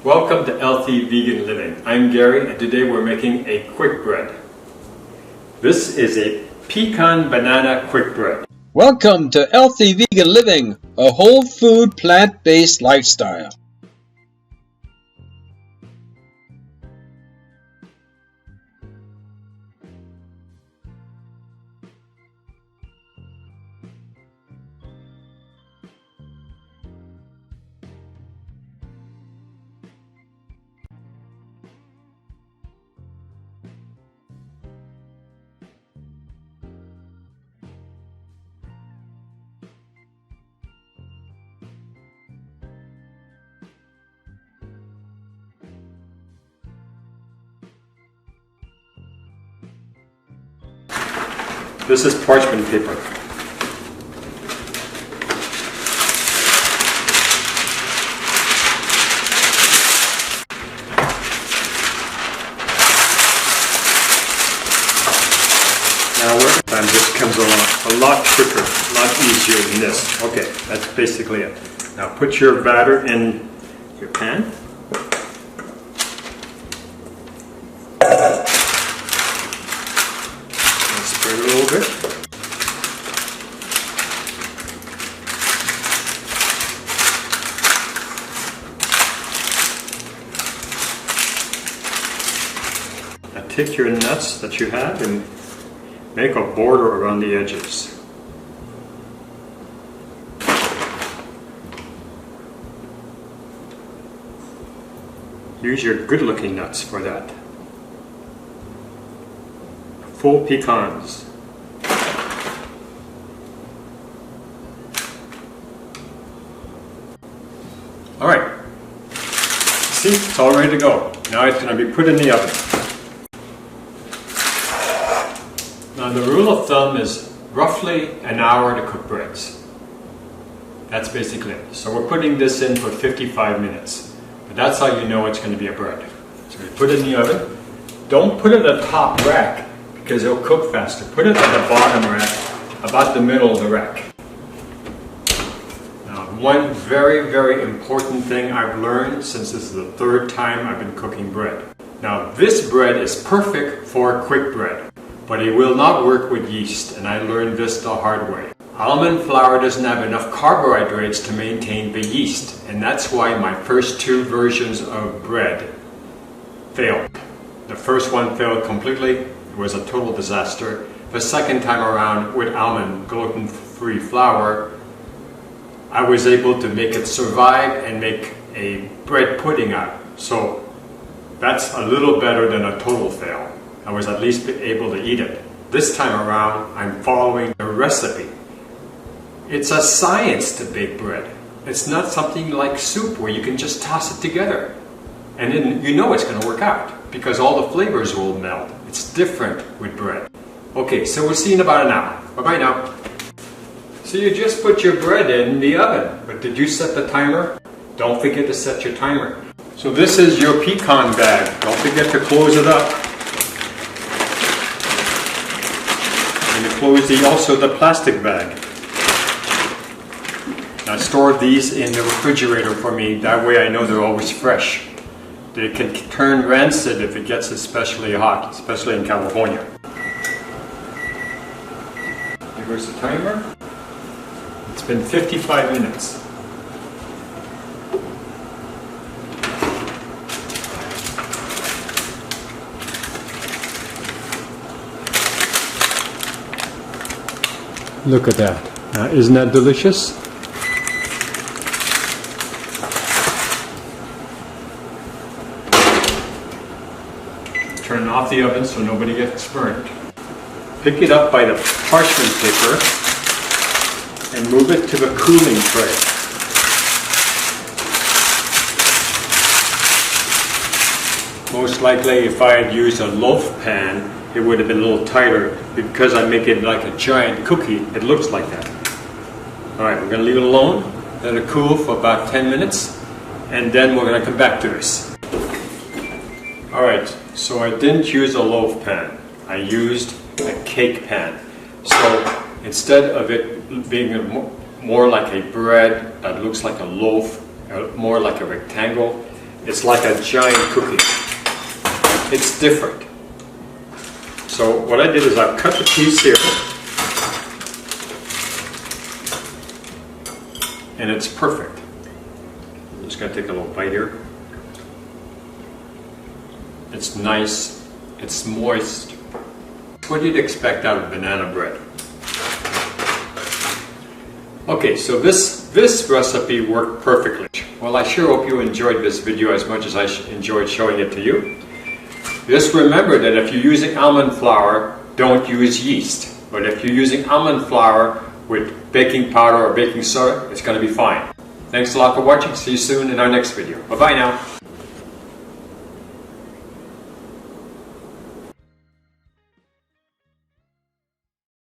Welcome to Healthy Vegan Living. I'm Gary and today we're making a quick bread. This is a pecan banana quick bread. Welcome to Healthy Vegan Living, a whole food plant-based lifestyle. This is parchment paper. Now work time just comes along a lot quicker, a lot easier than this. Okay, that's basically it. Now put your batter in your pan. Spread it a little bit. Now take your nuts that you have and make a border around the edges. Use your good-looking nuts for that. Full pecans. Alright, see, it's all ready to go. Now it's going to be put in the oven. Now the rule of thumb is roughly an hour to cook breads. That's basically it. So we're putting this in for 55 minutes. But that's how you know it's going to be a bread. So we put it in the oven. Don't put it at the top rack, because it'll cook faster. Put it at the bottom rack, about the middle of the rack. Now, one very, very important thing I've learned since this is the third time I've been cooking bread. Now, this bread is perfect for quick bread, but it will not work with yeast, and I learned this the hard way. Almond flour doesn't have enough carbohydrates to maintain the yeast, and that's why my first two versions of bread failed. The first one failed completely. It was a total disaster. The second time around with almond gluten-free flour, I was able to make it survive and make a bread pudding out. So that's a little better than a total fail. I was at least able to eat it. This time around, I'm following the recipe. It's a science to bake bread. It's not something like soup where you can just toss it together. And then you know it's going to work out because all the flavors will meld. It's different with bread. Okay, so we'll see in about an hour. Bye-bye now. So you just put your bread in the oven, but did you set the timer? Don't forget to set your timer. So this is your pecan bag. Don't forget to close it up. And you close also the plastic bag. Now store these in the refrigerator for me. That way I know they're always fresh. They can turn rancid if it gets especially hot, especially in California. Here's the timer. It's been 55 minutes. Look at that. Isn't that delicious? Turn off the oven so nobody gets burnt. Pick it up by the parchment paper and move it to the cooling tray. Most likely if I had used a loaf pan, it would have been a little tighter. Because I make it like a giant cookie, it looks like that. Alright, we're going to leave it alone, let it cool for about 10 minutes, and then we're going to come back to this. Alright, so I didn't use a loaf pan. I used a cake pan. So instead of it being more like a bread that looks like a loaf, more like a rectangle, It's like a giant cookie. It's different. So what I did is I've cut the piece here, and it's perfect. I'm just going to take a little bite here. It's nice, it's moist. What you'd expect out of banana bread. Okay, so this recipe worked perfectly. Well, I sure hope you enjoyed this video as much as I enjoyed showing it to you. Just remember that if you're using almond flour, don't use yeast. But if you're using almond flour with baking powder or baking soda, it's going to be fine. Thanks a lot for watching. See you soon in our next video. Bye-bye now.